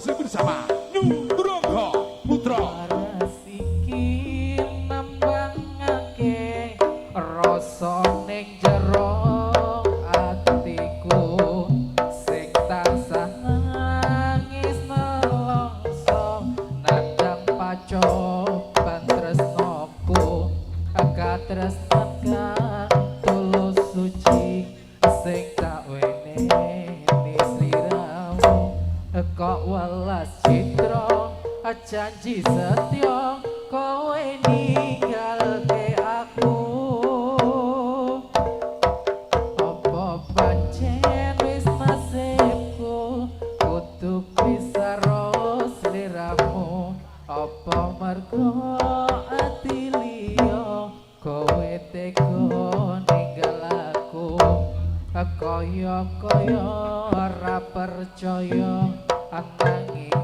Masih bersama Nugroho Putra. Resiki nambangake rasa ning jero atiku sing tansah nangis nelongso nandang pacoban tresnoku katresnan kang tulus suci sing tak wenehni sliramu kok welas citra janji setya kowe ninggalke aku apa pancen wis nasibku kudu bisa ros sliramu apa mergo ati liya kowe tega ninggal aku kaya ora percaya nanging